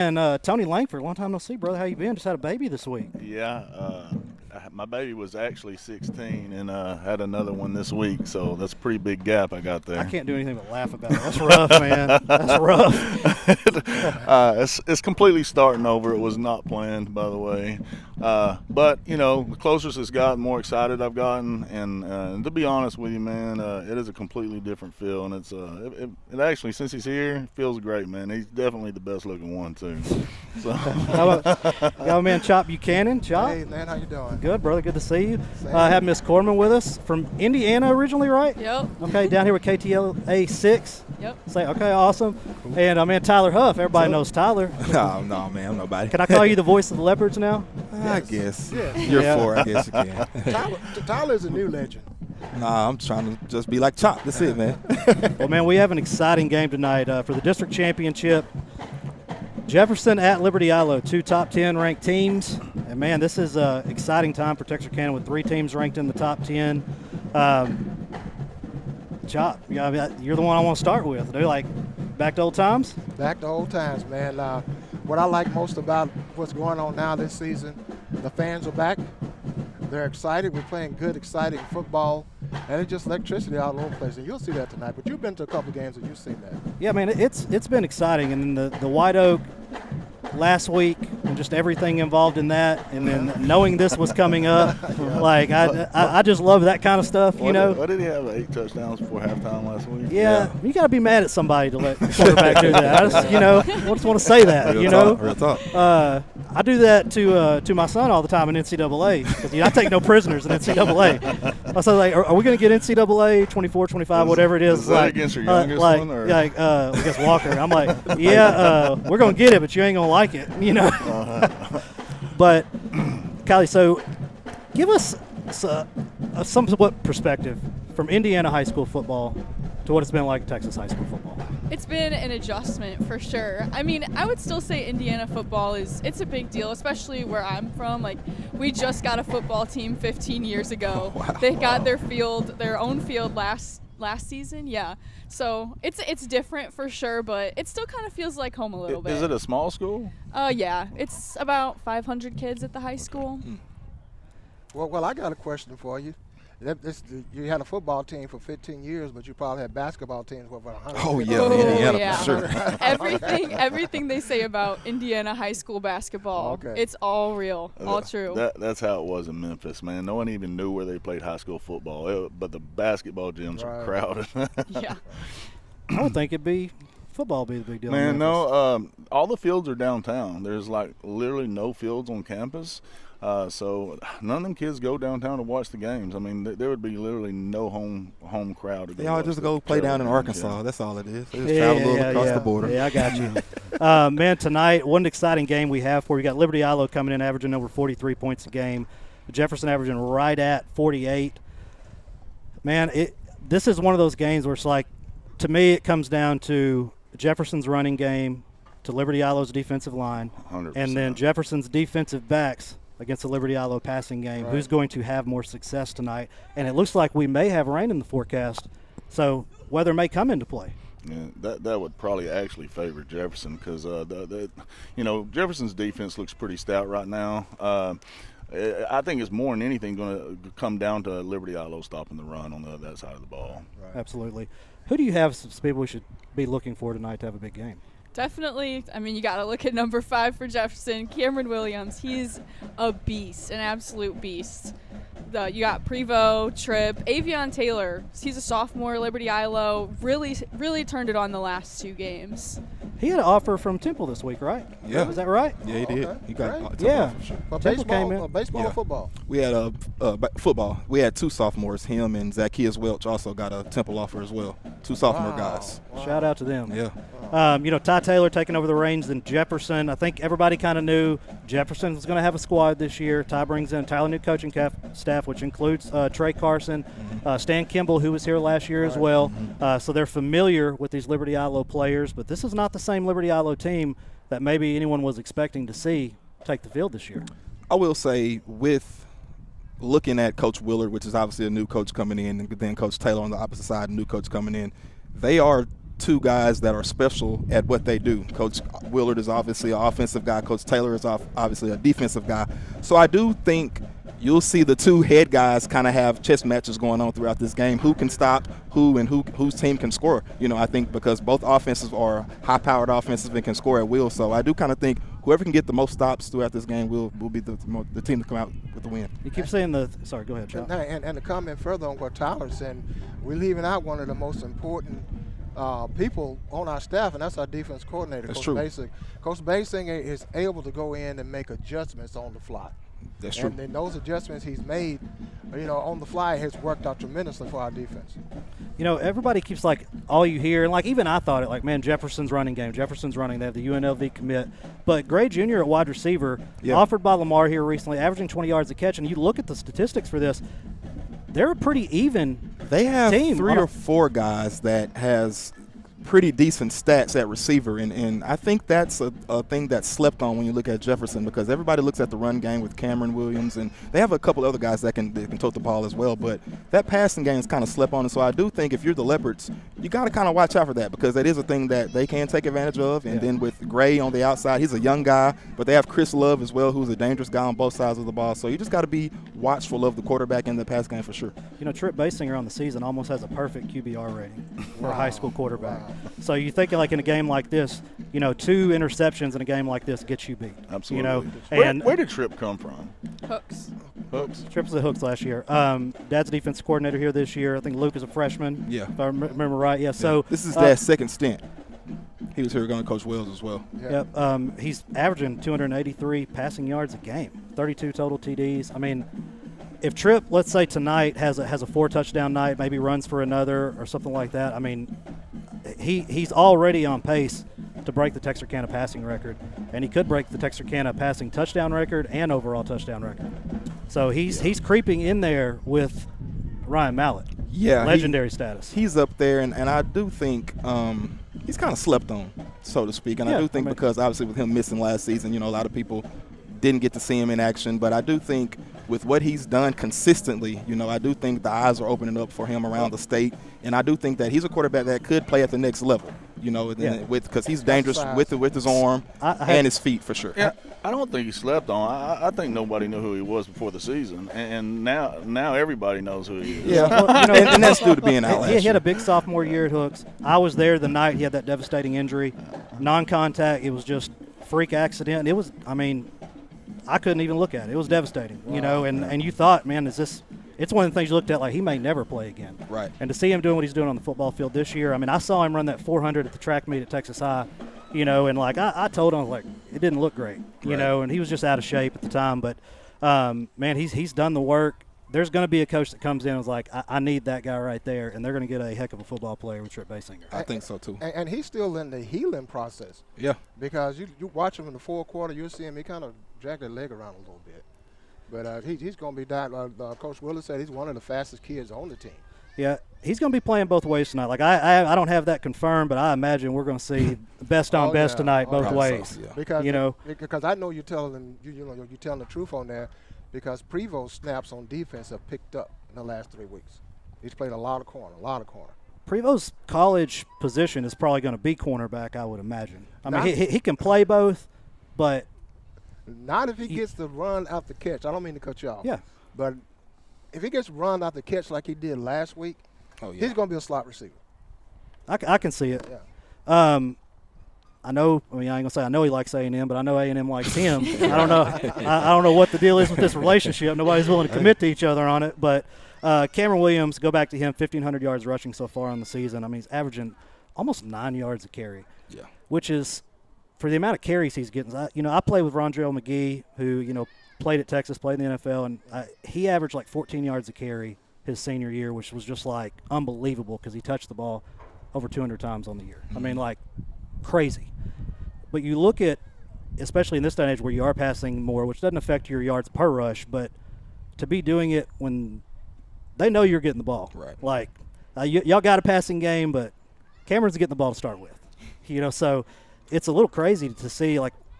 And Tony Langford, long time no see, brother. How you been? Just had a baby this week. Yeah, my baby was actually 16 and had another one this week, so that's a pretty big gap I got there. I can't do anything but laugh about it. That's rough, man. That's rough. It's completely starting over. It was not planned, by the way. But, the closer it's gotten, more excited I've gotten. And to be honest with you, man, it is a completely different feel. And it's it actually, since he's here, feels great, man. He's definitely the best looking one, too. So. How about man Chop Buchanan? Chop? Hey, man, how you doing? Good, brother. Good to see you. Have Miss Corman with us from Indiana originally, right? Yep. Okay, down here with KTLA 6. Yep. Say, okay, awesome. Cool. And man, Tyler Huff. Everybody knows Tyler. No, man, I'm nobody. Can I call you the voice of the Leopards now? I guess. Yes. You're four, I guess you can. Tyler's a new legend. Nah, I'm trying to just be like Chop. That's it, man. Well, man, we have an exciting game tonight for the district championship. Jefferson at Liberty-Eylau, two top 10 ranked teams. And, man, this is an exciting time for Texarkana with three teams ranked in the top 10. Chop, you're the one I want to start with. They're like back to old times? Back to old times, man. What I like most about what's going on now this season, the fans are back. They're excited. We're playing good, exciting football. And it's just electricity all over the place. And you'll see that tonight. But you've been to a couple of games and you've seen that. Yeah, man, it's been exciting. And then the White Oak last week and just everything involved in that. And then knowing this was coming up, like I just love that kind of stuff, What did he have, 8 touchdowns before halftime last week? Yeah. You got to be mad at somebody to let the quarterback do that. I just want to say that, Real talk. I do that to my son all the time in NCAA because I take no prisoners in NCAA. I was like, are we going to get NCAA 24, 25, whatever it is? Is that against your youngest one? Or? Against Walker. I'm like, we're going to get it, but you ain't going to like it, But, Kylie, so give us a somewhat perspective from Indiana high school football to what it's been like Texas high school football. It's been an adjustment for sure. I mean, I would still say Indiana football it's a big deal, especially where I'm from. Like, we just got a football team 15 years ago. Wow. They got their own field last season. Yeah. So it's different for sure, but it still kind of feels like home a little bit. Is it a small school? Yeah. It's about 500 kids at the high school. Well, I got a question for you. You had a football team for 15 years, but you probably had basketball teams for about 100. Oh, yeah, Indiana yeah. for sure. Everything they say about Indiana high school basketball, it's all real, all true. That's how it was in Memphis, man. No one even knew where they played high school football, but the basketball gyms are crowded. Yeah. I would think football would be the big deal. Man, no, all the fields are downtown. There's like literally no fields on campus. So none of them kids go downtown to watch the games. I mean, there would be literally no home crowd. To They all just go play down in Arkansas. Yeah. That's all it is. They just travel across the border. Yeah, I got you. Man, tonight, what an exciting game we have for you. You got Liberty-Eylau coming in averaging over 43 points a game. Jefferson averaging right at 48. Man, this is one of those games where it's like, to me, it comes down to Jefferson's running game to Liberty-Eilau's defensive line, 100%. And then Jefferson's defensive backs against the Liberty-Eylau passing game. Right. Who's going to have more success tonight? And it looks like we may have rain in the forecast, so weather may come into play. Yeah, that would probably actually favor Jefferson because Jefferson's defense looks pretty stout right now. I think it's more than anything going to come down to Liberty-Eylau stopping the run on that side of the ball. Right. Absolutely. Who do you have some people we should be looking for tonight to have a big game? Definitely. I mean, you got to look at number 5 for Jefferson, Cameron Williams. He's a beast, an absolute beast. You got Prevo, Tripp, Avion Taylor. He's a sophomore, Liberty-Eylau. Really turned it on the last 2 games. He had an offer from Temple this week, right? Yeah. Is that right? Yeah, he did. Okay. He got yeah. for sure. But baseball or football? We had football. We had 2 sophomores. Him and Zacchaeus Welch also got a Temple offer as well. 2 sophomore guys. Wow. Shout out to them. Yeah. Ty Taylor taking over the reins in Jefferson. I think everybody kind of knew Jefferson was going to have a squad this year. Ty brings in entirely new coaching staff, which includes Trey Carson, Stan Kimball, who was here last year as well. So they're familiar with these Liberty-Eylau players, but this is not the same Liberty-Eylau team that maybe anyone was expecting to see take the field this year. I will say, with looking at Coach Willard, which is obviously a new coach coming in, and then Coach Taylor on the opposite side, a new coach coming in, they are two guys that are special at what they do. Coach Willard is obviously an offensive guy. Coach Taylor is obviously a defensive guy. So I do think you'll see the two head guys kind of have chess matches going on throughout this game. Who can stop who and whose team can score. I think because both offenses are high-powered offenses and can score at will. So I do kind of think whoever can get the most stops throughout this game will be the team to come out with the win. You keep saying sorry, go ahead, John. And to comment further on what Tyler said, we're leaving out one of the most important people on our staff, and that's our defense coordinator, That's Coach true. Basic. Coach Basinger is able to go in and make adjustments on the fly. That's true. And then those adjustments he's made, on the fly has worked out tremendously for our defense. Everybody keeps all you hear, and even I thought it, man, Jefferson's running game. Jefferson's running. They have the UNLV commit. But Gray Jr. at wide receiver, offered by Lamar here recently, averaging 20 yards a catch. And you look at the statistics for this, they're a pretty even They have team. 3 or 4 guys that has pretty decent stats at receiver, and I think that's a thing that's slept on when you look at Jefferson, because everybody looks at the run game with Cameron Williams, and they have a couple other guys that can tote the ball as well, but that passing game is kind of slept on, and so I do think if you're the Leopards, you got to kind of watch out for that, because that is a thing that they can take advantage of. And then with Gray on the outside, he's a young guy, but they have Chris Love as well, who's a dangerous guy on both sides of the ball, so you just got to be watchful of the quarterback in the pass game for sure. Trip Basinger on the season almost has a perfect QBR rating for a high school quarterback. So you think in a game like this, 2 interceptions in a game like this gets you beat. Absolutely. And where did Tripp come from? Hooks. Tripp was at Hooks last year. Dad's defensive coordinator here this year. I think Luke is a freshman. Yeah. If I remember right. Yeah. So this is Dad's second stint. He was here going to Coach Wells as well. Yep. He's averaging 283 passing yards a game, 32 total TDs. I mean, if Tripp, let's say tonight, has a 4-touchdown night, maybe runs for another or something like that, I mean, he's already on pace to break the Texarkana passing record, and he could break the Texarkana passing touchdown record and overall touchdown record. So he's creeping in there with Ryan Mallett. Yeah, legendary status. He's up there, and I do think he's kind of slept on, so to speak. And I do think because obviously with him missing last season, a lot of people didn't get to see him in action. But I do think with what he's done consistently, I do think the eyes are opening up for him around the state. And I do think that he's a quarterback that could play at the next level, because he's dangerous with his arm and his feet for sure. Yeah, I don't think he slept on. I think nobody knew who he was before the season, and now everybody knows who he is. Yeah, and that's due to being out last year. He had a big sophomore year at Hooks. I was there the night he had that devastating injury, non-contact. It was just freak accident. It was, I couldn't even look at it. It was devastating, and you thought, man, it's one of the things you looked at he may never play again. Right. And to see him doing what he's doing on the football field this year, I saw him run that 400 at the track meet at Texas High, and I told him, it didn't look great, and he was just out of shape at the time. But, man, he's done the work. There's going to be a coach that comes in and is like, I need that guy right there, and they're going to get a heck of a football player with Tripp Basinger. I think so, too. And he's still in the healing process. Yeah. Because you watch him in the fourth quarter, you'll see him, he kind of dragged that leg around a little bit. But he's going to be that. Coach Willard said he's one of the fastest kids on the team. Yeah, he's going to be playing both ways tonight. I don't have that confirmed, but I imagine we're going to see best on best tonight both ways. So, yeah. Because I know you're telling the truth on there, because Prevost snaps on defense have picked up in the last 3 weeks. He's played a lot of corner. Prevost's college position is probably going to be cornerback, I would imagine. He can play both, but not if he gets the run out the catch. I don't mean to cut you off. Yeah. But if he gets run out the catch like he did last week, he's going to be a slot receiver. I can see it. Yeah. I know. I ain't gonna say I know he likes A&M, but I know A&M likes him. I don't know. I don't know what the deal is with this relationship. Nobody's willing to commit to each other on it. But Cameron Williams, go back to him. 1,500 yards rushing so far on the season. He's averaging almost 9 yards a carry. Yeah. Which is, for the amount of carries he's getting. I play with Rondrell McGee, who played at Texas, played in the NFL, and he averaged 14 yards a carry his senior year, which was just unbelievable because he touched the ball over 200 times on the year. Crazy. But you look at, especially in this day and age where you are passing more, which doesn't affect your yards per rush, but to be doing it when they know you're getting the ball. Right. Y'all got a passing game, but Cameron's getting the ball to start with. So it's a little crazy to see,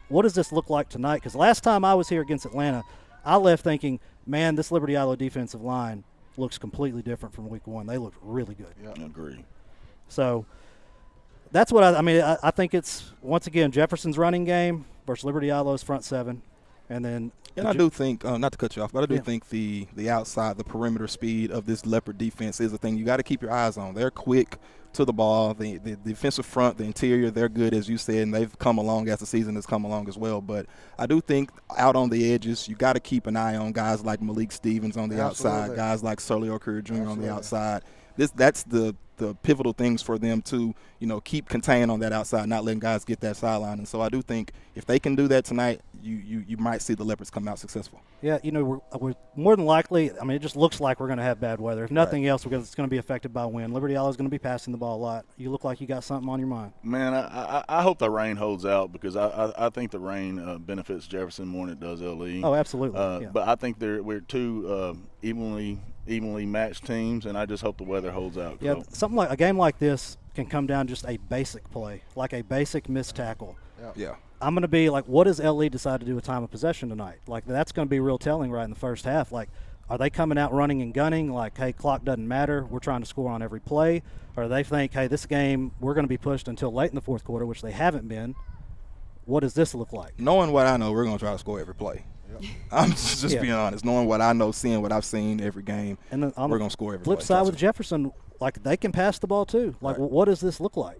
what does this look like tonight? Because last time I was here against Atlanta, I left thinking, man, this Liberty-Eylau defensive line looks completely different from week one. They looked really good. Yeah, I agree. So that's what I mean. I think it's, once again, Jefferson's running game versus Liberty-Eylau's front seven. And then – And I do think, not to cut you off, but I do think the outside, the perimeter speed of this Leopard defense is a thing you got to keep your eyes on. They're quick to the ball. The defensive front, the interior, they're good, as you said, and they've come along as the season has come along as well. But I do think out on the edges, you got to keep an eye on guys like Malik Stevens on the outside, guys like Surly O'Curry Jr. on the outside. That's the pivotal things for them to, keep contained on that outside, not letting guys get that sideline. And so I do think if they can do that tonight, you might see the Leopards come out successful. Yeah, we're more than likely, it just looks like we're going to have bad weather. If nothing else, it's going to be affected by wind. Liberty-Eylau is going to be passing the ball a lot. You look like you got something on your mind. Man, I hope the rain holds out, because I think the rain benefits Jefferson more than it does LE. Oh, absolutely. But I think we're two evenly matched teams, and I just hope the weather holds out. Yeah, something like a game like this can come down just a basic play, like a basic missed tackle. Yeah. I'm going to be like, what does LE decide to do with time of possession tonight? Like, that's going to be real telling right in the first half. Like, are they coming out running and gunning like, hey, clock doesn't matter, we're trying to score on every play? Or they think, hey, this game, we're going to be pushed until late in the fourth quarter, which they haven't been. What does this look like? Knowing what I know, we're going to try to score every play. Yep. I'm just being honest. Knowing what I know, seeing what I've seen every game, and then we're going to score every play. Flip side with Jefferson, like, they can pass the ball too. Like, what does this look like?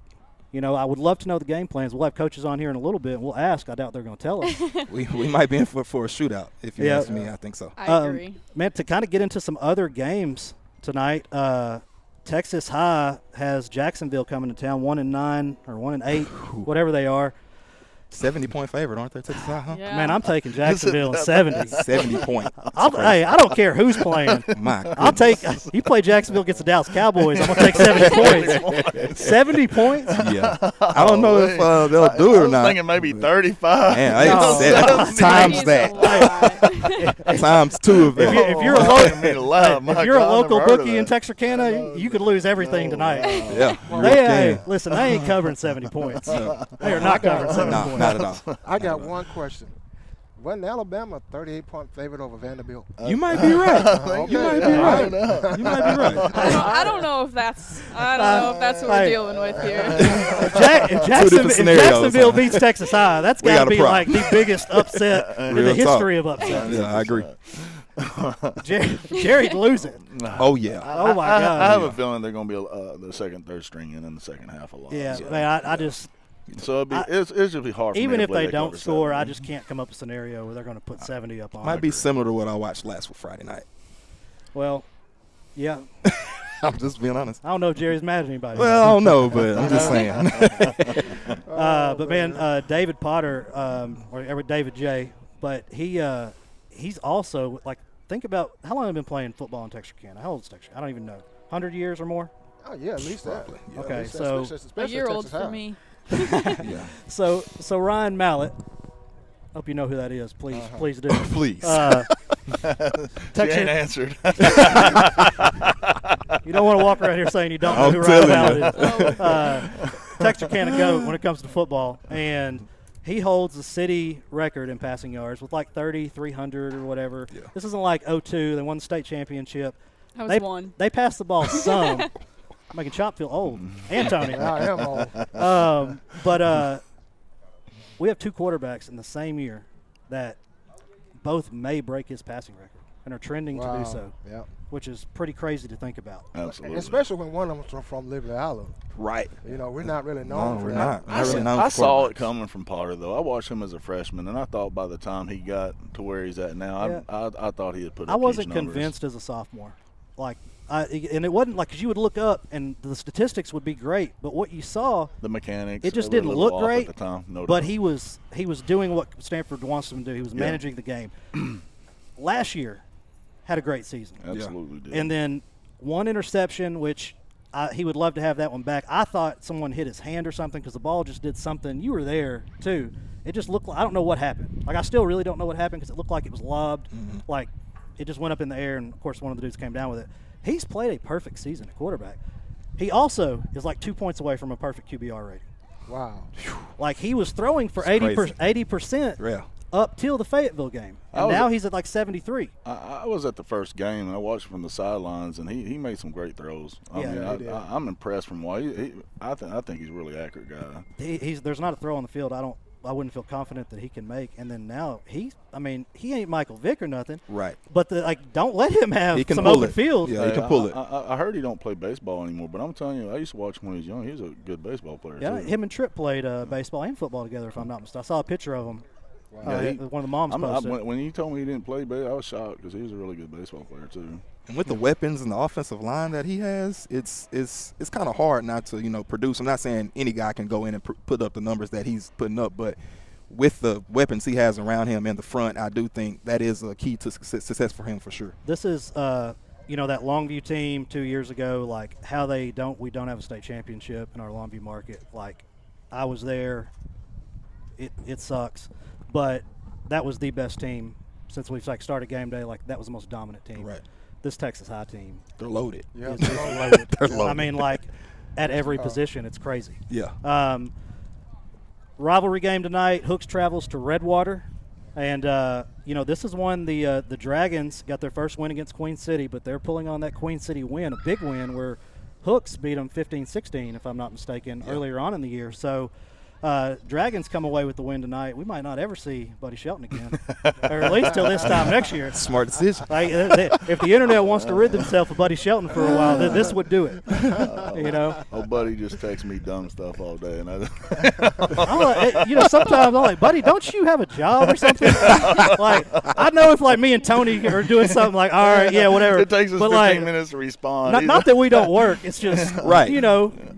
I would love to know the game plans. We'll have coaches on here in a little bit, and we'll ask. I doubt they're going to tell us. we might be in for a shootout, if you ask me. I think so. I agree. Man, to kind of get into some other games tonight, Texas High has Jacksonville coming to town, 1-9 or 1-8, whatever they are. 70-point favorite, aren't they, Texas High? Huh? Yeah. Man, I'm taking Jacksonville in 70. 70 point. Hey, I don't care who's playing. My I'll take – you play Jacksonville against the Dallas Cowboys, I'm going to take 70 points. 70 points? Yeah. I don't know if they'll do it or not. I was thinking maybe 35. Man, times that. Times two of that. If you're a local bookie in Texarkana, you could lose everything tonight. Yeah. Listen, they ain't covering 70 points. They are not covering 70 points. Not at all. I got one question. Wasn't Alabama a 38-point favorite over Vanderbilt? You might be right. You might be right. You might be right. I don't know if that's what we're dealing with here. If Jacksonville beats Texas High, that's got to be like the biggest upset in the history of upsets. Yeah, I agree. Jerry'd lose it. Oh, yeah. Oh, my God. I have a feeling they're going to be the second, third string in the second half a lot. Yeah, man, I just – so it's be hard for even me if to believe they don't score, 70. I just can't come up with a scenario where they're going to put 70 up on. Might be similar to what I watched last Friday night. Well, yeah. I'm just being honest. I don't know if Jerry's mad at anybody. Well, I don't know, but I'm just saying. But man, David Potter, or David J. But he's also like, think about how long have been playing football in Texarkana. How old is Texarkana? I don't even know. 100 years or more? Oh yeah, at least that. Yeah. Okay, least so A year old for me. Yeah. So Ryan Mallett. Hope you know who that is. Please do. Please. She ain't answered. You don't want to walk around here saying you don't know who Ryan Mallett is. Texarkana GOAT when it comes to football, and he holds the city record in passing yards with like 300 or whatever. Yeah. This isn't like 02. They won the state championship. That was one. They passed the ball some. Making Chop feel old. And Tony. I am old. But we have two quarterbacks in the same year that both may break his passing record and are trending to do so. Yeah. Which is pretty crazy to think about. Absolutely. Especially when one of them's from Libety-Eylau. Right. We're not really known for we're that. not. I saw it coming from Potter, though. I watched him as a freshman, and I thought by the time he got to where he's at now, I thought he had put up I wasn't huge numbers. convinced as a sophomore. And it wasn't like, because you would look up and the statistics would be great, but what you saw, the mechanics, it just they were didn't a little look off great. at the time. No but doubt. he was doing what Stanford wants him to do. He was managing the game. Last year, had a great season. Absolutely did. And then one interception, which he would love to have that one back. I thought someone hit his hand or something because the ball just did something. You were there too. It just looked like, I don't know what happened. Like, I still really don't know what happened because it looked like it was lobbed. Like, it just went up in the air, and of course one of the dudes came down with it. He's played a perfect season at quarterback. He also is like 2 points away from a perfect QBR rating. Wow. Like, he was throwing for It's 80%, Yeah. up till the Fayetteville game, and now he's at like 73. I was at the first game, and I watched from the sidelines, and he made some great throws. I'm impressed from what I think he's a really accurate guy. There's not a throw on the field I wouldn't feel confident that he can make. And then now he ain't Michael Vick or nothing. Right. But don't let him have some pull open it. field. Yeah, he can pull it. I heard he don't play baseball anymore, but I'm telling you, I used to watch him when he was young. He was a good baseball player. Yeah, too. him and Tripp played baseball and football together, if I'm not mistaken. I saw a picture of him. Wow. One of the moms posted. When he told me he didn't play baseball, I was shocked because he was a really good baseball player too. And with the weapons and the offensive line that he has, it's kind of hard not to produce. I'm not saying any guy can go in and put up the numbers that he's putting up, but with the weapons he has around him in the front, I do think that is a key to success for him for sure. This is that Longview team 2 years ago, like how we don't have a state championship in our Longview market. Like I was there. It sucks, but that was the best team since we've started game day. Like that was the most dominant team. Right. This Texas High team, they're loaded. Yeah, is loaded. They're loaded. I mean, like at every position, it's crazy. Yeah. Rivalry game tonight. Hooks travels to Redwater, and this is one the Dragons got their first win against Queen City, but they're pulling on that Queen City win, a big win where Hooks beat them 15-16, if I'm not mistaken, earlier on in the year. So Dragons come away with the win tonight. We might not ever see Buddy Shelton again, or at least till this time next year. Smart decision. Like, if the internet wants to rid themselves of Buddy Shelton for a while, this would do it. Oh, Buddy just texts me dumb stuff all day, and sometimes I'm like, Buddy, don't you have a job or something? Like, I know if me and Tony are doing something like, all right, yeah, whatever. It takes us 15 minutes to respond. Not that we don't work. It's just right.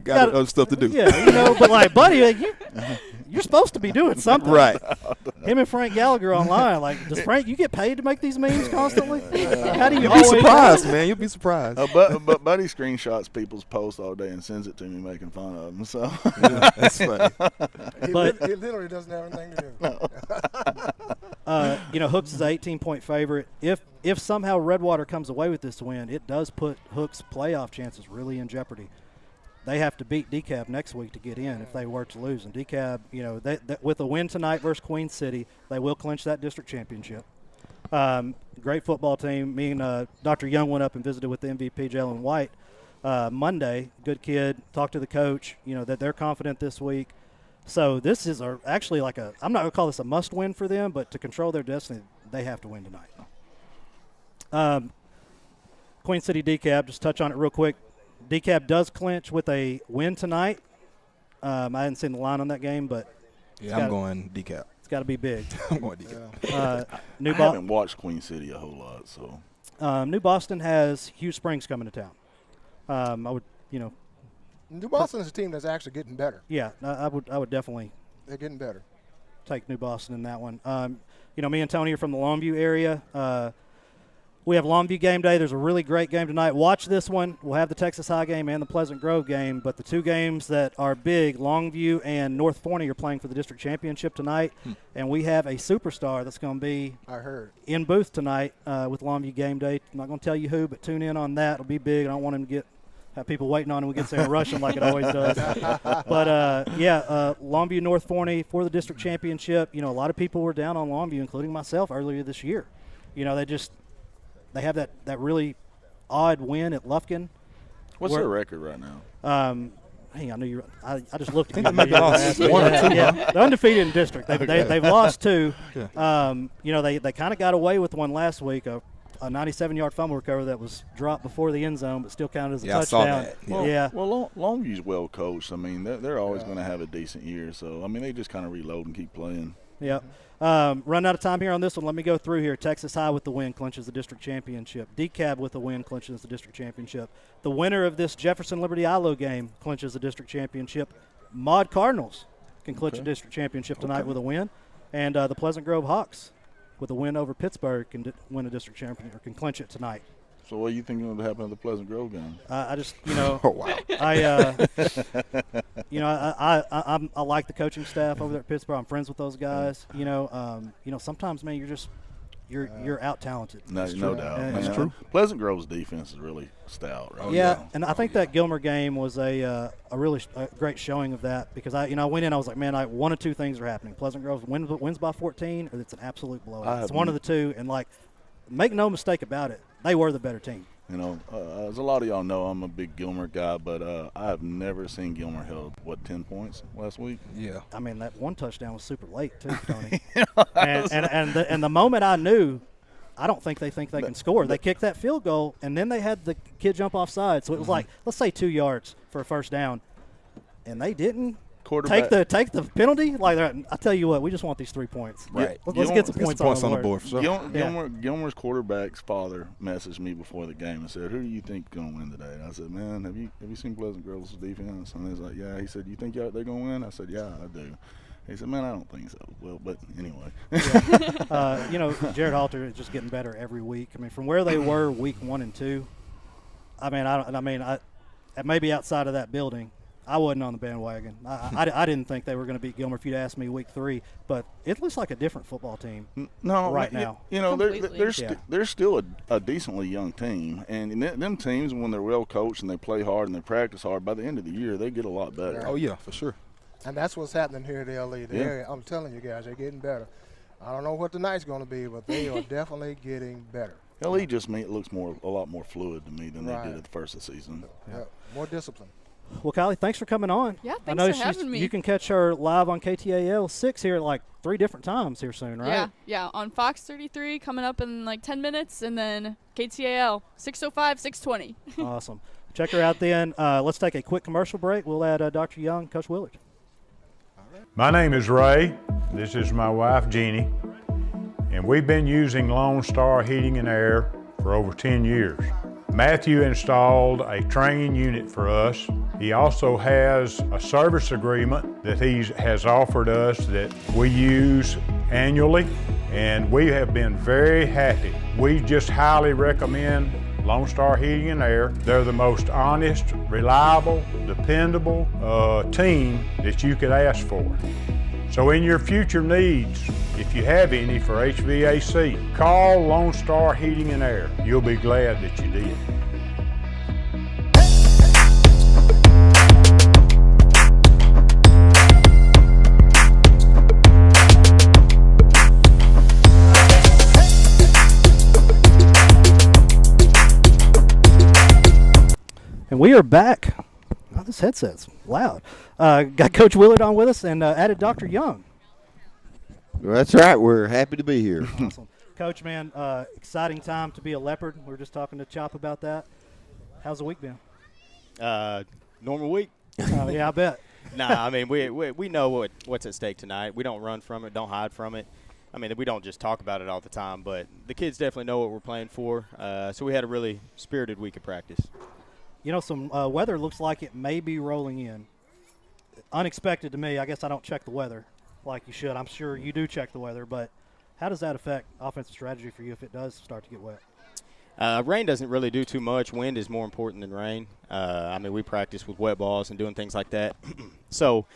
Got other stuff to do. Yeah, but Buddy, you're supposed to be doing something. Right. Him and Frank Gallagher online. Like, does Frank, you get paid to make these memes constantly? How do you You'll be surprised, man. You'll be surprised. But Buddy screenshots people's posts all day and sends it to me making fun of them. So that's funny. He literally doesn't have anything to do. Hooks is an 18-point favorite. If somehow Redwater comes away with this win, it does put Hooks' playoff chances really in jeopardy. They have to beat DeKalb next week to get in if they were to lose. And DeKalb, with a win tonight versus Queen City, they will clinch that district championship. Great football team. Me and Dr. Young went up and visited with the MVP, Jalen White, Monday. Good kid. Talked to the coach, that they're confident this week. So this is actually I'm not going to call this a must-win for them, but to control their destiny, they have to win tonight. Queen City DeKalb, just touch on it real quick. DeKalb does clinch with a win tonight. I hadn't seen the line on that game, but I'm going DeKalb. It's got to be big. I'm going DeKalb. I haven't watched Queen City a whole lot, so. New Boston has Hugh Springs coming to town. I would, New Boston is a team that's actually getting better. Yeah, I would definitely. They're getting better. Take New Boston in that one. Me and Tony are from the Longview area. We have Longview game day. There's a really great game tonight. Watch this one. We'll have the Texas High game and the Pleasant Grove game, but the two games that are big, Longview and North Forney, are playing for the district championship tonight, and we have a superstar that's going to be in booth tonight with Longview game day. I'm not going to tell you who, but tune in on that. It'll be big. I don't want him to have people waiting on him. We get there and rush him like it always does. But, Longview, North Forney for the district championship. A lot of people were down on Longview, including myself, earlier this year. They have that really odd win at Lufkin. What's their record right now? I knew you. I just looked at you. They might be lost 1 or 2. Yeah, they're undefeated in district. They've lost 2. Yeah. They kind of got away with one last week, a 97-yard fumble recovery that was dropped before the end zone, but still counted as a touchdown. I saw that. Well, Longview's well coached. I mean, they're always going to have a decent year. So they just kind of reload and keep playing. Yeah. Run out of time here on this one. Let me go through here. Texas High with the win clinches the district championship. DeKalb with the win clinches the district championship. The winner of this Jefferson Liberty-Eylau game clinches the district championship. Maud Cardinals can clinch the district championship tonight with a win. And the Pleasant Grove Hawks with a win over Pittsburgh can win a district championship, or can clinch it tonight. So what are you thinking would happen at the Pleasant Grove game? I just, Oh, wow. I like the coaching staff over there at Pittsburgh. I'm friends with those guys. Sometimes, man, you're you're out talented. No doubt. And That's true. Pleasant Grove's defense is really stout. Right? Yeah, and I think that Gilmer game was a really great showing of that because I went in, I was like, man, one of two things are happening. Pleasant Grove wins by 14, or it's an absolute blowout. It's one of the two, and like, make no mistake about it, they were the better team. You know, as a lot of y'all know, I'm a big Gilmer guy, but I have never seen Gilmer held 10 points last week. Yeah. I mean, that one touchdown was super late too, Tony. and the moment I knew, I don't think they can score. They kicked that field goal, and then they had the kid jump offside. So it was like, let's say 2 yards for a first down, and they didn't take the penalty. Like, I tell you what, we just want these 3 points. Right. Let's get some points on the board. For sure. Gilmer's quarterback's father messaged me before the game and said, "Who do you think is going to win today?" And I said, "Man, have you seen Pleasant Grove's defense?" And he's like, "Yeah." He said, "You think they're going to win?" I said, "Yeah, I do." He said, "Man, I don't think so." Well, but anyway. Jared Halter is just getting better every week. I mean, from where they were week 1 and 2, I maybe outside of that building, I wasn't on the bandwagon. I didn't think they were going to beat Gilmer if you'd asked me week 3, but it looks like a different football team right now. They're still a decently young team, and them teams, when they're well coached and they play hard and they practice hard, by the end of the year, they get a lot better. Oh, yeah, for sure. And that's what's happening here at LE. The area, I'm telling you guys, they're getting better. I don't know what tonight's going to be, but they are definitely getting better. LE just looks a lot more fluid to me than they did at the first of the season. Yeah. More discipline. Well, Kylie, thanks for coming on. Yeah, I know thanks for having me. You can catch her live on KTAL 6 here like 3 different times here soon, right? Yeah, on Fox 33 coming up in like 10 minutes, and then KTAL 6:05, 6:20. Awesome. Check her out then. Let's take a quick commercial break. We'll add Dr. Young, Coach Willard. My name is Ray. This is my wife, Jeannie. And we've been using Lone Star Heating and Air for over 10 years. Matthew installed a training unit for us. He also has a service agreement that he has offered us that we use annually, and we have been very happy. We just highly recommend Lone Star Heating and Air. They're the most honest, reliable, dependable team that you could ask for. So in your future needs, if you have any for HVAC, call Lone Star Heating and Air. You'll be glad that you did. And we are back. Oh, this headset's loud. Got Coach Willard on with us and added Dr. Young. Well, that's right. We're happy to be here. Awesome. Coach, man, exciting time to be a Leopard. We were just talking to Chop about that. How's the week been? Normal week. Yeah, I bet. Nah, I mean, we know what's at stake tonight. We don't run from it, don't hide from it. I mean, we don't just talk about it all the time, but the kids definitely know what we're playing for. So we had a really spirited week of practice. You know, some weather looks like it may be rolling in. Unexpected to me. I guess I don't check the weather like you should. I'm sure you do check the weather, but how does that affect offensive strategy for you if it does start to get wet? Rain doesn't really do too much. Wind is more important than rain. I mean, we practice with wet balls and doing things like that. So,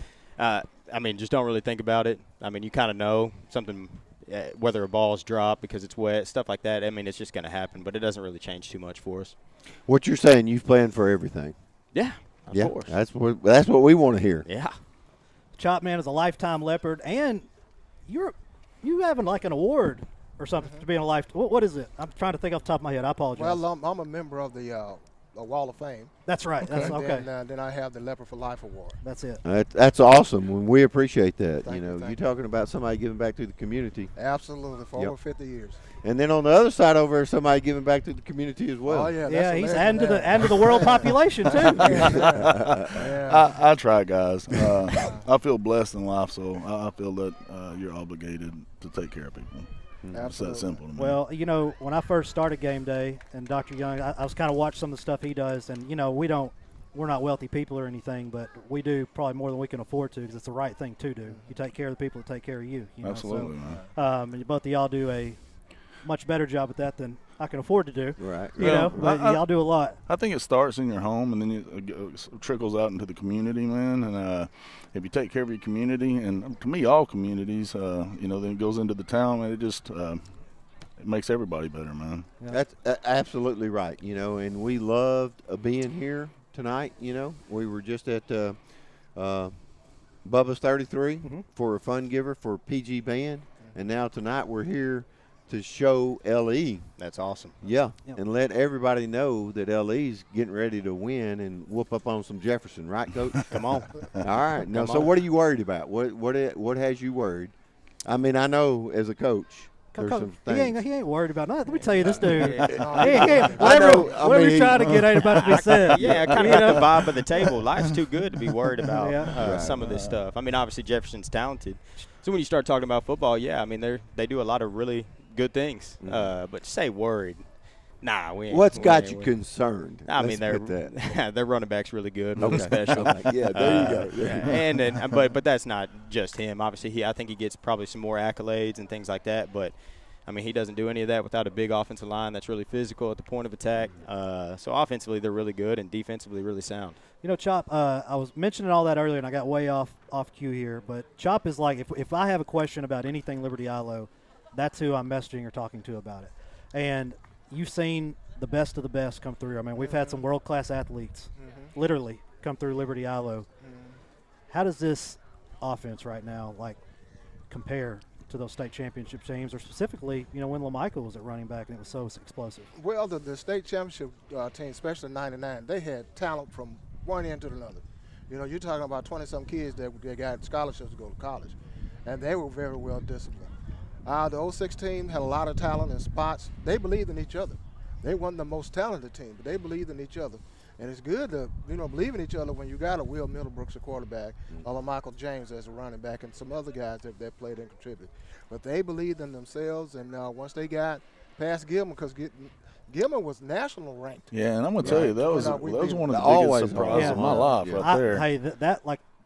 I mean, just don't really think about it. I mean, you kind of know something, whether a ball's dropped because it's wet, stuff like that. I mean, it's just going to happen, but it doesn't really change too much for us. What you're saying, you've planned for everything. Yeah, of course. That's what we want to hear. Yeah. Chop Man is a lifetime Leopard, and you having like an award or something to be in a life. What is it? I'm trying to think off the top of my head. I apologize. Well, I'm a member of the Wall of Fame. That's right. That's okay. Then I have the Leopard for Life Award. That's it. That's awesome. We appreciate that. Thank you. You're talking about somebody giving back to the community. Absolutely, for over 50 years. And then on the other side over there, somebody giving back to the community as well. Oh yeah, yeah. He's adding to the world population too. I try, guys. I feel blessed in life, so I feel that you're obligated to take care of people. It's that simple to me. Well, you know, when I first started Game Day and Dr. Young, I was kind of watching some of the stuff he does, and you know, we're not wealthy people or anything, but we do probably more than we can afford to because it's the right thing to do. You take care of the people that take care of you. Absolutely, man. And both of y'all do a much better job at that than I can afford to do. Right. You know, but y'all do a lot. I think it starts in your home, and then it trickles out into the community, man. And if you take care of your community, and to me, all communities, then it goes into the town, and it makes everybody better, man. Yeah. That's absolutely right. And we loved being here tonight. We were just at Bubba's 33 for a fun giver for PG Band, and now tonight we're here to show LE. That's awesome. Yeah, Yep. and let everybody know that LE's getting ready to win and whoop up on some Jefferson, right, Coach? Come on. All right. Now, Come so on. what are you worried about? What has you worried? I mean, I know as a coach, there's some things. He ain't worried about nothing. Let me tell you, this dude. Yeah. Whatever you're trying to get ain't about to be said. Yeah, I kind of got the vibe of the table. Life's too good to be worried about Yeah. some of this stuff. I mean, obviously Jefferson's talented. So when you start talking about football, yeah, I mean they do a lot of really good things. But to say worried, nah, we ain't. What's we got ain't you worried. concerned? I mean, Let's put that. their running back's really good, really Okay. special. Yeah, there you go. And but that's not just him. Obviously, I think he gets probably some more accolades and things like that. But I mean, he doesn't do any of that without a big offensive line that's really physical at the point of attack. So offensively, they're really good, and defensively, really sound. You know, Chop, I was mentioning all that earlier, and I got way off cue here. But Chop is like, if I have a question about anything Liberty-Eylau, that's who I'm messaging or talking to about it. And you've seen the best of the best come through. I mean, we've had some world-class athletes literally come through Liberty-Eylau. How does this offense right now, like, compare to those state championship teams, or specifically, when LaMichael was at running back and it was so explosive? Well, the state championship team, especially in '99, they had talent from one end to another. You're talking about 20-some kids that got scholarships to go to college, and they were very well disciplined. The 06 team had a lot of talent in spots. They believed in each other. They weren't the most talented team, but they believed in each other. And it's good to believe in each other when you got a Will Middlebrooks, a quarterback, or a Michael James as a running back, and some other guys that played and contributed. But they believed in themselves, and once they got past Gilman, because Gilman was national ranked. Yeah, and I'm gonna tell you that was one of the always biggest surprises of my life right there. Hey, that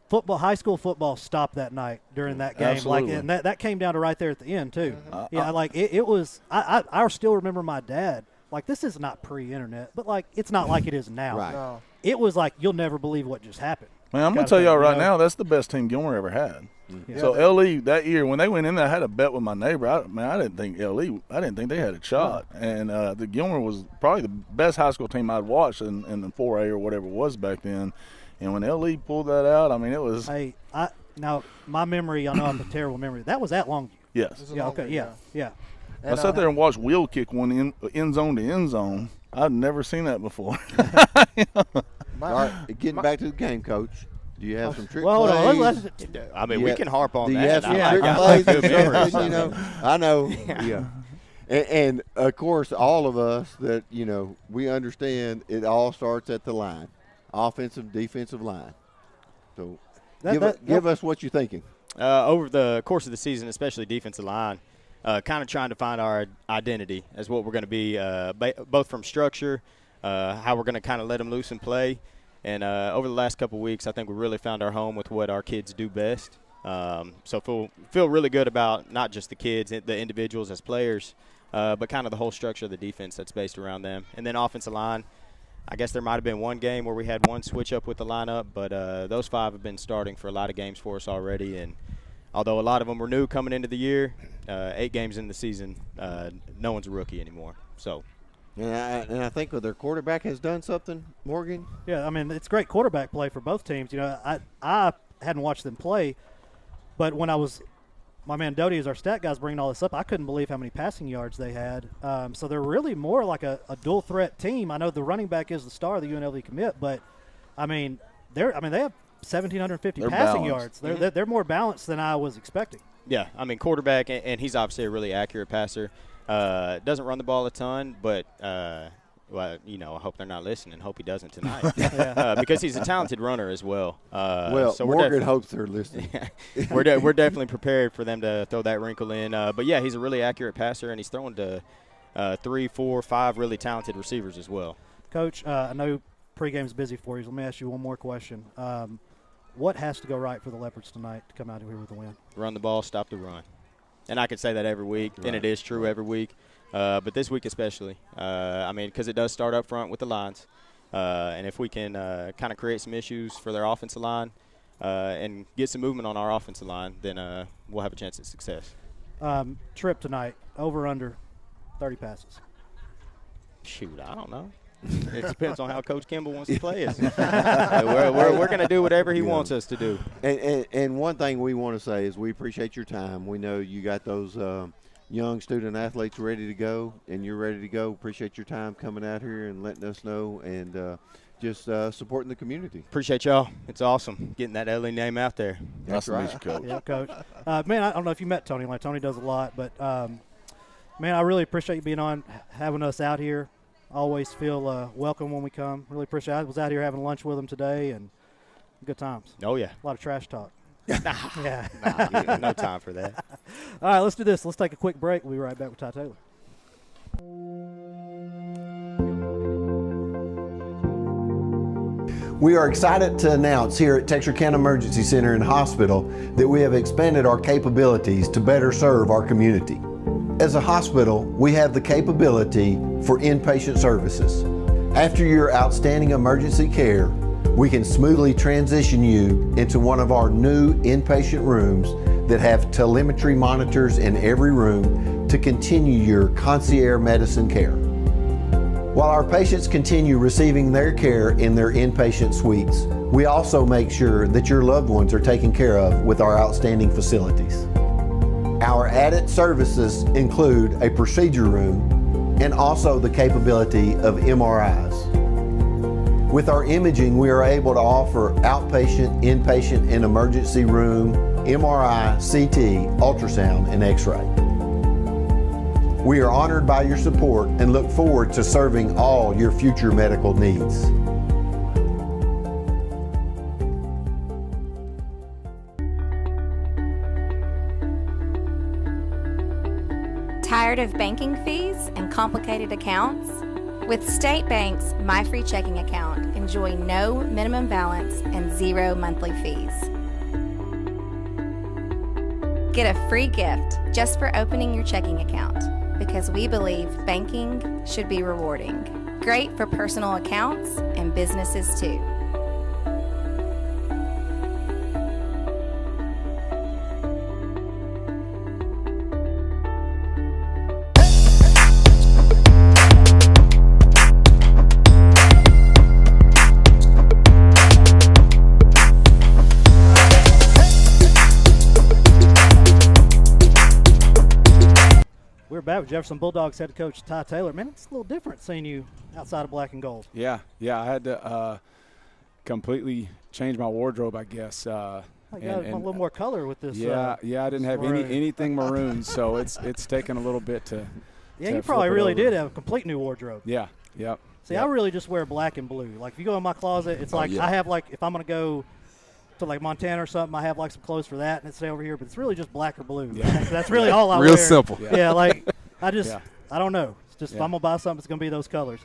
football, high school football stopped that night during that game. Absolutely. And that came down to right there at the end too. It was. I still remember my dad. Like, this is not pre-internet, but it's not like it is now. Right. No. It was like, you'll never believe what just happened. Man, I'm gonna tell y'all right now, that's the best team Gilmer ever had. Yeah. So LE that year when they went in there, I had a bet with my neighbor. I didn't think they had a shot. And the Gilmer was probably the best high school team I'd watched in the 4A or whatever it was back then. And when LE pulled that out, I mean, it was. Hey, now my memory, I know I'm a terrible memory. That was at Longview. Yes. It's a Yeah. long Okay. way, Yeah. I sat there and watched Will kick one end zone to end zone. I'd never seen that before. All right, getting back to the game, Coach. Do you have some trick Well, hold on. plays? I mean, we can harp on Do you that. have some I trick got plays good and memories. something, I know. Yeah. And of course, all of us that, we understand it all starts at the line, offensive, defensive line. So give us what you're thinking. Over the course of the season, especially defensive line, kind of trying to find our identity as what we're going to be, both from structure, how we're going to kind of let them loose and play. And over the last couple of weeks, I think we really found our home with what our kids do best. So feel really good about not just the kids, the individuals as players, but kind of the whole structure of the defense that's based around them. And then offensive line, I guess there might have been one game where we had one switch up with the lineup, but those 5 have been starting for a lot of games for us already. And although a lot of them were new coming into the year, 8 games in the season, no one's a rookie anymore. So. And I think their quarterback has done something, Morgan. Yeah, I mean, it's great quarterback play for both teams. I hadn't watched them play, but when my man Doty is our stat guy's bringing all this up, I couldn't believe how many passing yards they had. So they're really more like a dual threat team. I know the running back is the star of the UNLV commit, but I mean they have 1,750 passing yards. They're more balanced than I was expecting. Yeah, I mean quarterback, and he's obviously a really accurate passer. Doesn't run the ball a ton, but I hope they're not listening. Hope he doesn't tonight, because he's a talented runner as well. So Morgan hopes they're listening. we're definitely prepared for them to throw that wrinkle in. But yeah, he's a really accurate passer, and he's throwing to 3, 4, 5 really talented receivers as well. Coach, I know pregame's busy for you. So let me ask you one more question. What has to go right for the Leopards tonight to come out of here with a win? Run the ball, stop the run. And I could say that every week, and it is true every week. But this week especially, because it does start up front with the lines. And if we can kind of create some issues for their offensive line and get some movement on our offensive line, then we'll have a chance at success. Trip tonight, over under 30 passes? Shoot, I don't know. It depends on how Coach Kimball wants to play us. We're going to do whatever he wants us to do. And one thing we want to say is we appreciate your time. We know you got those young student athletes ready to go, and you're ready to go. Appreciate your time coming out here and letting us know, and just supporting the community. Appreciate y'all. It's awesome getting that LA name out there. Nice to meet you, Coach. Yeah, Coach. Man, I don't know if you met Tony. Like Tony does a lot, but man, I really appreciate you being on, having us out here. Always feel welcome when we come. Really appreciate it. I was out here having lunch with him today, and good times. Oh, yeah. A lot of trash talk. Yeah. Nah, no time for that. All right, let's do this. Let's take a quick break. We'll be right back with Ty Taylor. We are excited to announce here at Texarkana Emergency Center and Hospital that we have expanded our capabilities to better serve our community. As a hospital, we have the capability for inpatient services. After your outstanding emergency care, we can smoothly transition you into one of our new inpatient rooms that have telemetry monitors in every room to continue your concierge medicine care. While our patients continue receiving their care in their inpatient suites, we also make sure that your loved ones are taken care of with our outstanding facilities. Our added services include a procedure room and also the capability of MRIs. With our imaging, we are able to offer outpatient, inpatient, and emergency room, MRI, CT, ultrasound, and X-ray. We are honored by your support and look forward to serving all your future medical needs. Tired of banking fees and complicated accounts? With State Bank's My Free Checking Account, enjoy no minimum balance and 0 monthly fees. Get a free gift just for opening your checking account, because we believe banking should be rewarding. Great for personal accounts and businesses too. We're back with Jefferson Bulldogs head coach Ty Taylor. Man, it's a little different seeing you outside of black and gold. Yeah, I had to completely change my wardrobe, I guess. I got a little more color with this. Yeah, I didn't have anything maroon, so it's taken a little bit to. Yeah, you probably really did have a complete new wardrobe. Yeah, yep. See, I really just wear black and blue. Like, if you go in my closet, it's like I have, like, if I'm going to go to, like, Montana or something, I have, like, some clothes for that, and it's over here. But it's really just black or blue. Yeah. That's really all I wear. Real simple. Yeah, like, I don't know. It's just if I'm going to buy something, it's going to be those colors.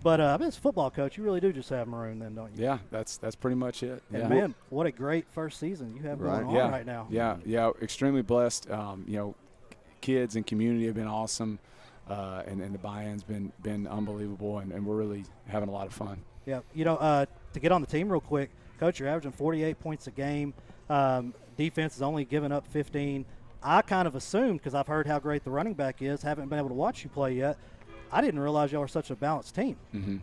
But I mean, as a football coach, you really do just have maroon then, don't you? Yeah, that's pretty much it. And yeah. man, what a great first season you have going on right now. Yeah, extremely blessed. Kids and community have been awesome, and the buy-in's been unbelievable, and we're really having a lot of fun. Yeah, to get on the team real quick, Coach, you're averaging 48 points a game. Defense is only giving up 15. I kind of assumed, because I've heard how great the running back is, haven't been able to watch you play yet. I didn't realize y'all were such a balanced team. Mm-hmm.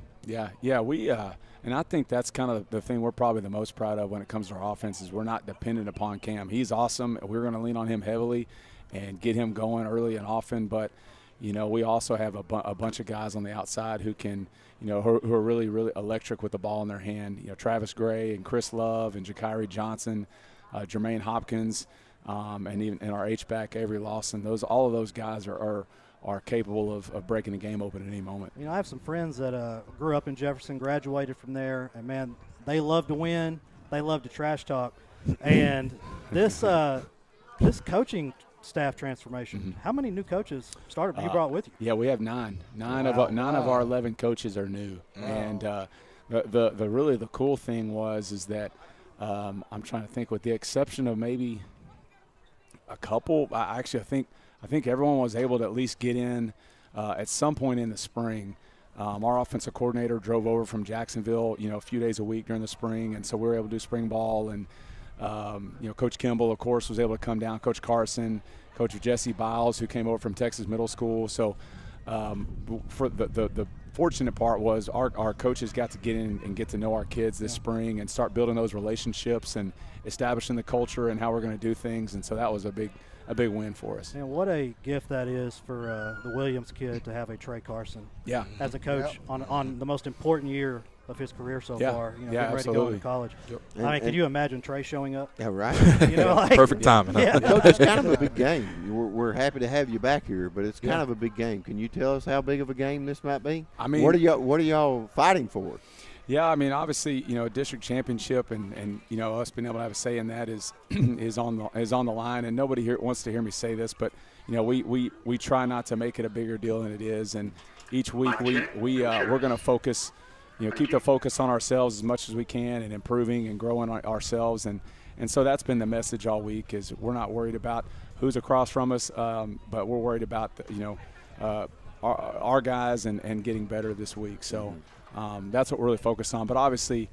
Yeah, we and I think that's kind of the thing we're probably the most proud of when it comes to our offense is we're not dependent upon Cam. He's awesome. We're going to lean on him heavily and get him going early and often. But we also have a bunch of guys on the outside who can, who are really, really electric with the ball in their hand. Travis Gray and Chris Love and Jakiri Johnson, Jermaine Hopkins, and our H-back Avery Lawson. All of those guys are capable of breaking the game open at any moment. I have some friends that grew up in Jefferson, graduated from there, and, man, they love to win. They love to trash talk. And this coaching staff transformation, how many new coaches you brought with you? Yeah, we have 9. Nine of our 11 coaches are new. And the cool thing is that I'm trying to think, with the exception of maybe a couple, I think everyone was able to at least get in at some point in the spring. Our offensive coordinator drove over from Jacksonville, a few days a week during the spring, and so we were able to do spring ball. And Coach Kimball, of course, was able to come down. Coach Carson, Coach Jesse Biles, who came over from Texas Middle School. So for the fortunate part was our coaches got to get in and get to know our kids this spring and start building those relationships and establishing the culture and how we're going to do things. And so that was a big win for us. And what a gift that is for the Williams kid to have a Trey Carson as a coach on the most important year of his career so far. You know, getting ready to go into college. Yep. I mean, can you imagine Trey showing up? Yeah, right. You know, like, Perfect timing. Yeah. Coach, it's kind of a big game. We're happy to have you back here, but it's kind of a big game. Can you tell us how big of a game this might be? I mean, what are y'all fighting for? Yeah, I mean, obviously, you know, a district championship and you know, us being able to have a say in that is on the line. And nobody here wants to hear me say this, but you know, we try not to make it a bigger deal than it is. And each week we're going to focus, you know, keep the focus on ourselves as much as we can and improving and growing ourselves. And so that's been the message all week is we're not worried about who's across from us, but we're worried about our guys and getting better this week. So. That's what we're really focused on. But obviously,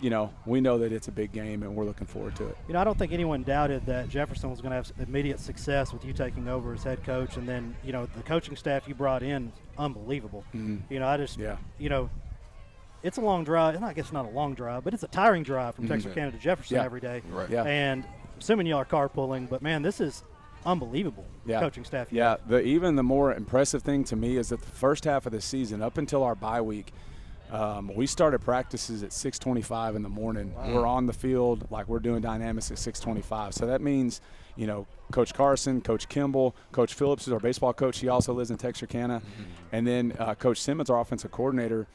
you know, we know that it's a big game, and we're looking forward to it. You know, I don't think anyone doubted that Jefferson was going to have immediate success with you taking over as head coach. And then, you know, the coaching staff you brought in, unbelievable. Mm-hmm. You know, you know, it's a long drive. I guess not a long drive, but it's a tiring drive from Texarkana to Jefferson every day. Right. Yeah. And assuming y'all are carpooling, but, man, this is unbelievable coaching staff. Yeah, even the more impressive thing to me is that the first half of the season, up until our bye week, we started practices at 6:25 in the morning. Wow. We're on the field like we're doing dynamics at 6:25. So that means, you know, Coach Carson, Coach Kimball, Coach Phillips is our baseball coach. He also lives in Texarkana. And then Coach Simmons, our offensive coordinator,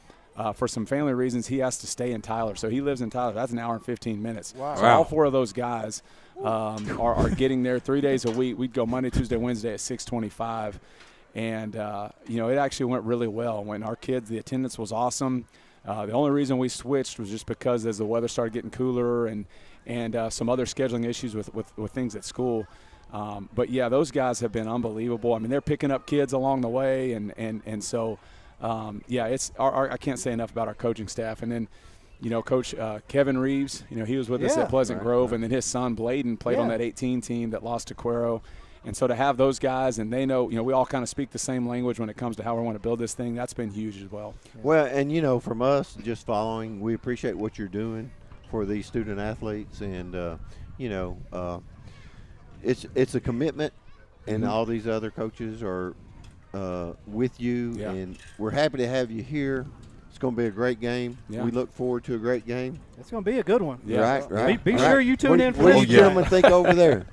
for some family reasons, he has to stay in Tyler. So he lives in Tyler. That's an hour and 15 minutes. Wow. So all four of those guys are getting there 3 days a week. We'd go Monday, Tuesday, Wednesday at 6:25. And, you know, it actually went really well. When our kids, the attendance was awesome. The only reason we switched was just because as the weather started getting cooler and some other scheduling issues with things at school. But, yeah, those guys have been unbelievable. I mean, they're picking up kids along the way. And so, yeah, it's I can't say enough about our coaching staff. And then, you know, Coach Kevin Reeves, you know, he was with us at Pleasant Grove. And then his son, Bladen, played on that 18 team that lost to Cuero. And so to have those guys, and they know, you know, we all kind of speak the same language when it comes to how we want to build this thing, that's been huge as well. Well, and, you know, from us just following, we appreciate what you're doing for these student athletes. And, you know, it's a commitment, and all these other coaches are with you. Yeah. And we're happy to have you here. It's going to be a great game. Yeah. We look forward to a great game. It's going to be a good one. Yeah. Right. Be sure you tune in for what do you gentlemen think over there?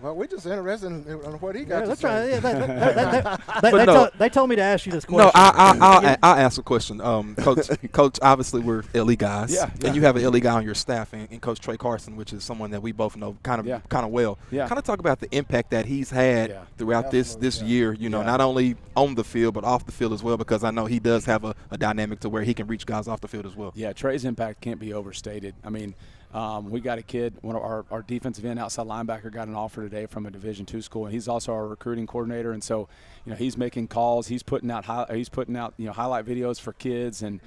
Well, we're just interested in what he got to say. They told me to ask you this question. No, I'll ask a question. Coach, obviously we're LE guys, and you have an LE guy on your staff, and Coach Trey Carson, which is someone that we both know kind of well. Yeah. Kind of talk about the impact that he's had throughout this year. You know, not only on the field but off the field as well, because I know he does have a dynamic to where he can reach guys off the field as well. Yeah, Trey's impact can't be overstated. I mean, we got a kid, one of our defensive end outside linebacker got an offer today from a Division II school, and he's also our recruiting coordinator. And so, you know, he's making calls, he's putting out you know, highlight videos for kids and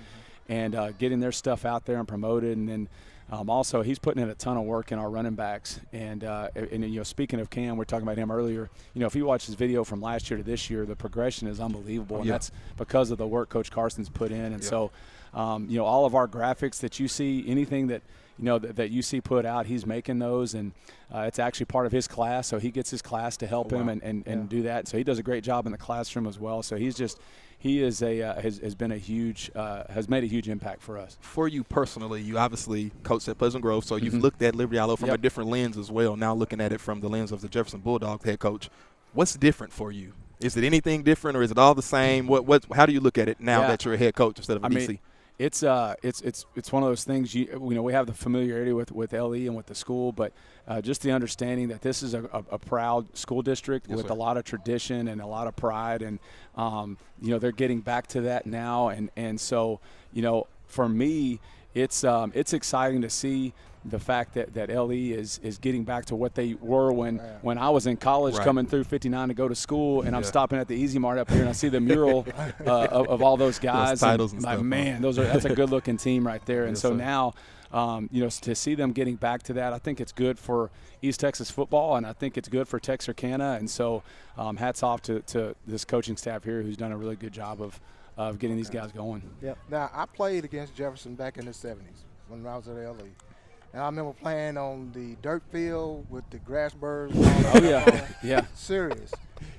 getting their stuff out there and promoted. And then also he's putting in a ton of work in our running backs. And you know, speaking of Cam, we're talking about him earlier. You know, if you watch his video from last year to this year, the progression is unbelievable, and that's because of the work Coach Carson's put in. And so, you know, all of our graphics that you see, anything that you know that you see put out, he's making those, and it's actually part of his class. So he gets his class to help him and do that. So he does a great job in the classroom as well. So has made a huge impact for us. For you personally, you obviously coached at Pleasant Grove, so you've looked at Libety-Eylau from a different lens as well. Now looking at it from the lens of the Jefferson Bulldogs head coach, what's different for you? Is it anything different, or is it all the same? How do you look at it now that you're a head coach instead of a DC? It's one of those things. You know, we have the familiarity with LE and with the school, but just the understanding that this is a proud school district with a lot of tradition and a lot of pride, and you know, they're getting back to that now, and so, you know, for me, it's exciting to see the fact that LE is getting back to what they were when I was in college, coming through 59 to go to school, and I'm stopping at the Easy Mart up here, and I see the mural of all those guys. Those titles and like, stuff. Man, that's a good looking team right there. And so now, to see them getting back to that, I think it's good for East Texas football, and I think it's good for Texarkana. And so hats off to this coaching staff here who's done a really good job of getting these guys going. Yep. Now, I played against Jefferson back in the 70s when I was at LA. And I remember playing on the dirt field with the grass birds. Oh, yeah. Yeah. Serious.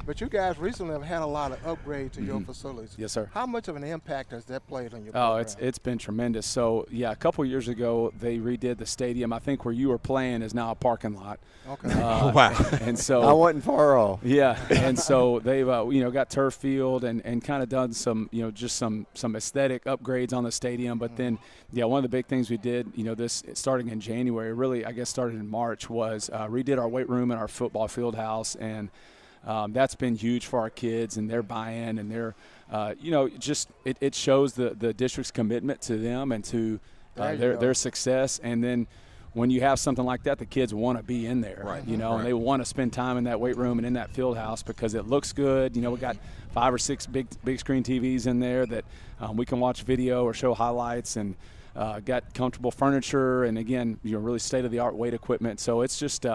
But you guys recently have had a lot of upgrades to your facilities. Yes, sir. How much of an impact has that played on your Oh, program? it's been tremendous. So, yeah, a couple years ago, they redid the stadium. I think where you were playing is now a parking lot. Okay. Wow. And so I wasn't far off. Yeah, and so they've got turf field and kind of done some just some aesthetic upgrades on the stadium. But then one of the big things we did this starting in January, really I guess started in March, was redid our weight room and our football field house, and that's been huge for our kids and their buy-in and their it shows the district's commitment to them and to their success. And then when you have something like that, the kids want to be in there, right. And they want to spend time in that weight room and in that field house because it looks good. We got 5 or 6 big screen TVs in there that we can watch video or show highlights, and got comfortable furniture and, again, really state-of-the-art weight equipment. So it's just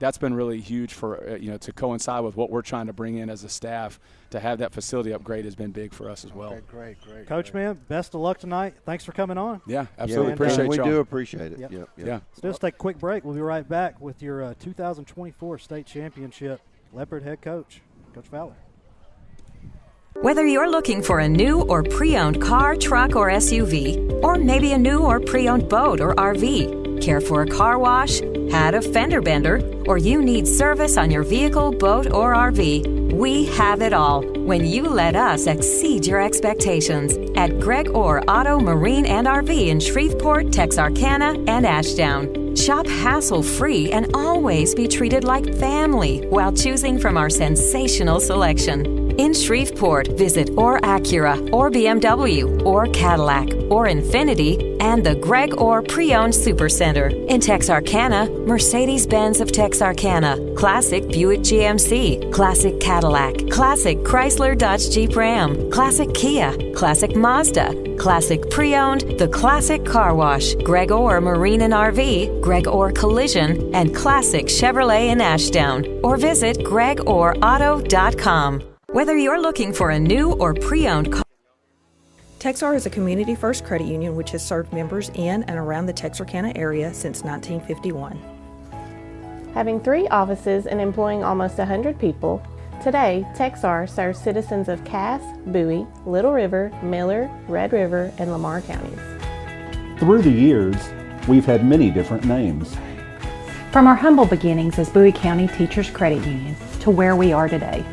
that's been really huge for to coincide with what we're trying to bring in as a staff. To have that facility upgrade has been big for us as well. Okay, great. Coach, man, best of luck tonight. Thanks for coming on. Yeah, absolutely. Appreciate we y'all. do appreciate it. Yep. Yep. Yeah. So just take a quick break. We'll be right back with your 2024 state championship Leopard head coach, Coach Fowler. Whether you're looking for a new or pre-owned car, truck, or SUV, or maybe a new or pre-owned boat or RV, care for a car wash, had a fender bender, or you need service on your vehicle, boat, or RV, we have it all when you let us exceed your expectations at Greg Orr Auto, Marine, and RV in Shreveport, Texarkana, and Ashdown. Shop hassle-free and always be treated like family while choosing from our sensational selection. In Shreveport, visit Orr Acura, or BMW, or Cadillac, or Infiniti, and the Greg Orr Pre-Owned Supercenter. In Texarkana, Mercedes-Benz of Texarkana, Classic Buick GMC, Classic Cadillac, Classic Chrysler Dodge Jeep Ram, Classic Kia, Classic Mazda, Classic Pre-Owned, The Classic Car Wash, Greg Orr Marine and RV, Greg Orr Collision, and Classic Chevrolet in Ashdown. Or visit GregOrAuto.com. Whether you're looking for a new or pre-owned car. Texar is a community-first credit union which has served members in and around the Texarkana area since 1951. Having 3 offices and employing almost 100 people, today Texar serves citizens of Cass, Bowie, Little River, Miller, Red River, and Lamar counties. Through the years, we've had many different names. From our humble beginnings as Bowie County Teachers Credit Union to where we are today.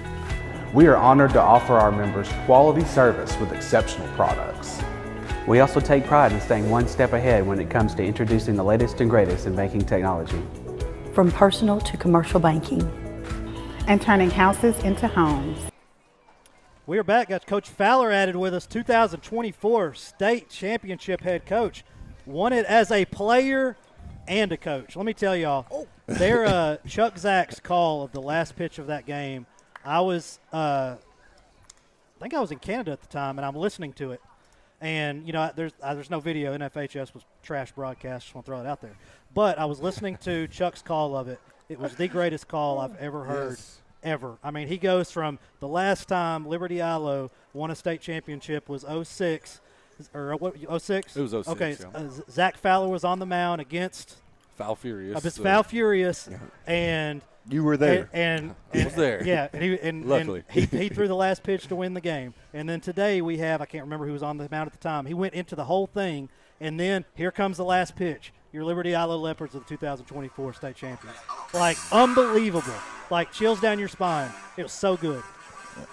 We are honored to offer our members quality service with exceptional products. We also take pride in staying one step ahead when it comes to introducing the latest and greatest in banking technology. From personal to commercial banking. And turning houses into homes. We are back. Got Coach Fowler added with us, 2024 state championship head coach. Won it as a player and a coach. Let me tell y'all, their Chuck Zach's call of the last pitch of that game, I think I was in Canada at the time, and I'm listening to it. And, there's no video. NFHS was trash broadcast. Just want to throw it out there. But I was listening to Chuck's call of it. It was the greatest call I've ever heard, ever. I mean, he goes from the last time Liberty-Eylau won a state championship was 06. Or what, 06? It was 06, okay, yeah. Zach Fowler was on the mound against Foul Furious. Foul Furious, and – you were there. And I was there. Yeah, and luckily. And he threw the last pitch to win the game. And then today we have, I can't remember who was on the mound at the time. He went into the whole thing, and then here comes the last pitch. Your Liberty-Eylau Leopards are the 2024 state champions. Like, unbelievable. Like, chills down your spine. It was so good.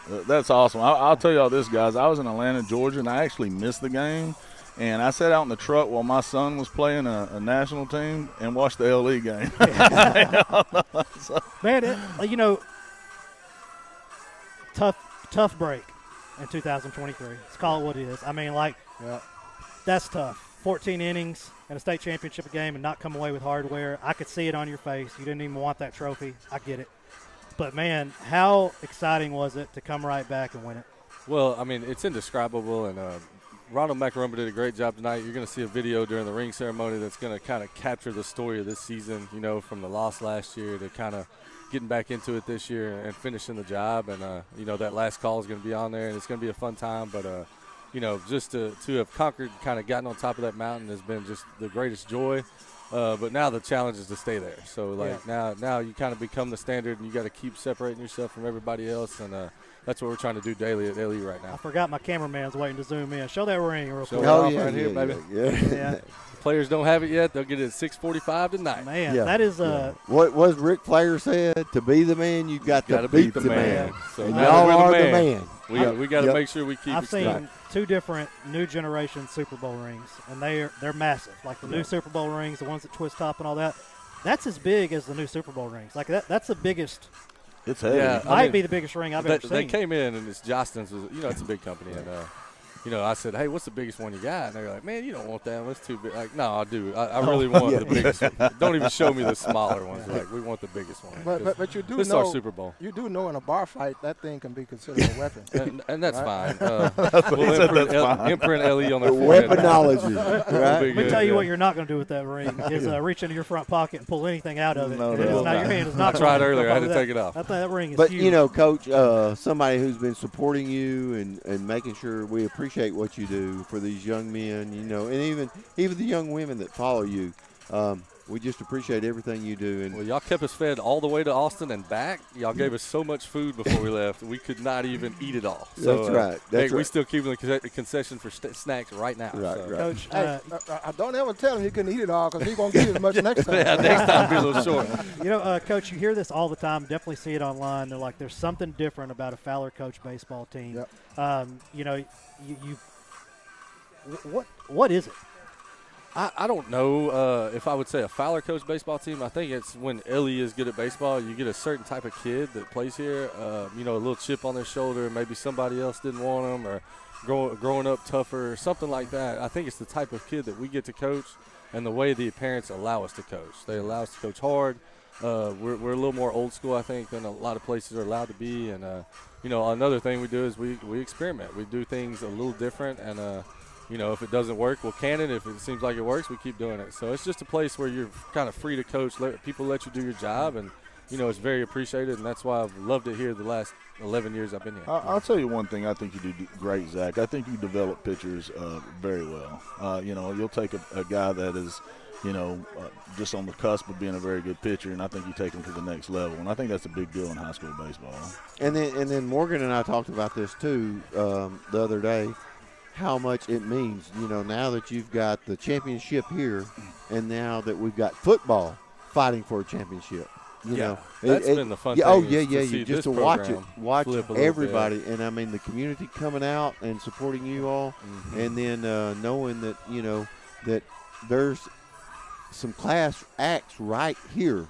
That's awesome. I'll tell y'all this, guys. I was in Atlanta, Georgia, and I actually missed the game. And I sat out in the truck while my son was playing a national team and watched the LE game. Man, tough break in 2023. Let's call it what it is. I mean, that's tough. 14 innings and a state championship game and not come away with hardware. I could see it on your face. You didn't even want that trophy. I get it. But, man, how exciting was it to come right back and win it? Well, I mean, it's indescribable, and Ronald McRumba did a great job tonight. You're going to see a video during the ring ceremony that's going to kind of capture the story of this season, you know, from the loss last year to kind of getting back into it this year and finishing the job. And, you know, that last call is going to be on there, and it's going to be a fun time. But, you know, just to have conquered, kind of gotten on top of that mountain has been just the greatest joy. But now the challenge is to stay there. So, like, now you kind of become the standard, and you got to keep separating yourself from everybody else. And that's what we're trying to do daily at LE right now. I forgot my cameraman's waiting to zoom in. Show that ring real quick. Show it off right here, baby. Yeah. Players don't have it yet. They'll get it at 6:45 tonight. Man, that is What was Ric Flair said? To be the man, you've got to beat the man. So and y'all are the man. We got to make sure we keep I've it seen two different new generation Super Bowl rings, and they're massive. Like the new Super Bowl rings, the ones that twist top and all that. That's as big as the new Super Bowl rings. Like that's the biggest. It's heavy. Yeah, might be the biggest ring I've ever seen. They came in, and it's Jostin's. You know, it's a big company, and you know, I said, hey, what's the biggest one you got? And they're like, man, you don't want that one. It's too big. Like, no, I do. I really want the biggest one. Don't even show me the smaller ones. Like, we want the biggest one. But you do this know. It's our Super Bowl. You do know in a bar fight that thing can be considered a weapon. and that's right? fine. We'll imprint LE on their forehead. Weaponology. Let me tell you what you're not going to do with that ring is reach into your front pocket and pull anything out of it. No, your hand is not. I tried earlier. I had to take it off. That ring is But, huge. you know, Coach, somebody who's been supporting you and making sure we appreciate what you do for these young men, you know, and even the young women that follow you. We just appreciate everything you do. And well, y'all kept us fed all the way to Austin and back. Y'all gave us so much food before we left, we could not even eat it all. So, that's right. We still keep the concession for snacks right now. Right. Coach, I don't ever tell him you couldn't eat it all because he's going to give you as much next time. Yeah, next time be a little short. You know, Coach, you hear this all the time. Definitely see it online. They're like, there's something different about a Fowler coach baseball team. Yep. You know, what is it? I don't know if I would say a Fowler coach baseball team. I think it's when Ellie is good at baseball, you get a certain type of kid that plays here, you know, a little chip on their shoulder. Maybe somebody else didn't want them or growing up tougher or something like that. I think it's the type of kid that we get to coach and the way the parents allow us to coach. They allow us to coach hard. We're a little more old school, I think, than a lot of places are allowed to be. And, you know, another thing we do is we experiment. We do things a little different and you know, if it doesn't work, we'll can it. If it seems like it works, we keep doing it. So it's just a place where you're kind of free to coach. People let you do your job, and, you know, it's very appreciated, and that's why I've loved it here the last 11 years I've been here. I'll tell you one thing I think you do great, Zach. I think you develop pitchers very well. You know, you'll take a guy that is, you know, just on the cusp of being a very good pitcher, and I think you take him to the next level. And I think that's a big deal in high school baseball. And then Morgan and I talked about this, too, the other day. How much it means, you know, now that you've got the championship here and now that we've got football fighting for a championship. You know, that's been the fun thing. Oh, yeah. Just to watch everybody. Bit. And, I mean, the community coming out and supporting you all. Mm-hmm. And then knowing that, you know, that there's some class acts right here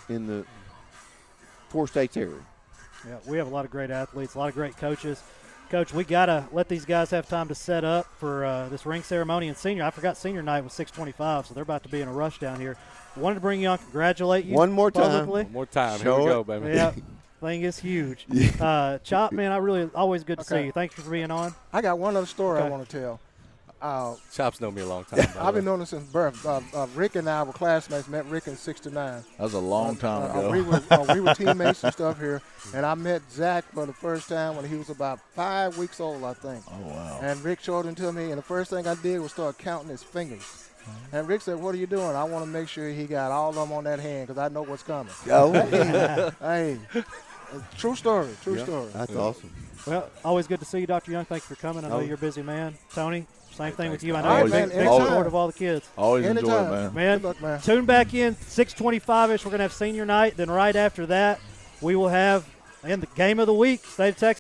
in the 4 states area. Yeah, we have a lot of great athletes, a lot of great coaches. Coach, we got to let these guys have time to set up for this ring ceremony and senior. I forgot senior night was 6:25, so they're about to be in a rush down here. Wanted to bring you on, congratulate you. One more time. publicly. One more time. Show Here we go, baby. Yeah, thing is huge. Chop, man, always good to see you. Thank you for being on. I got one other story I want to tell. Chop's known me a long time. I've been known him since birth. Rick and I were classmates. Met Rick in '69. That was a long time ago. We were teammates and stuff here. And I met Zach for the first time when he was about 5 weeks old, I think. Oh, wow. And Rick showed him to me, and the first thing I did was start counting his fingers. And Rick said, "What are you doing?" I want to make sure he got all of them on that hand because I know what's coming. Oh. Hey, true story. That's awesome. Well, always good to see you, Dr. Young. Thank you for coming. I know you're a busy man. Tony, same thing with you. I know you're a big support of all the kids. Always enjoy it, man. Good luck, man. Tune back in, 6:25-ish. We're going to have senior night. Then right after that, we will have the game of the week, State of Texas.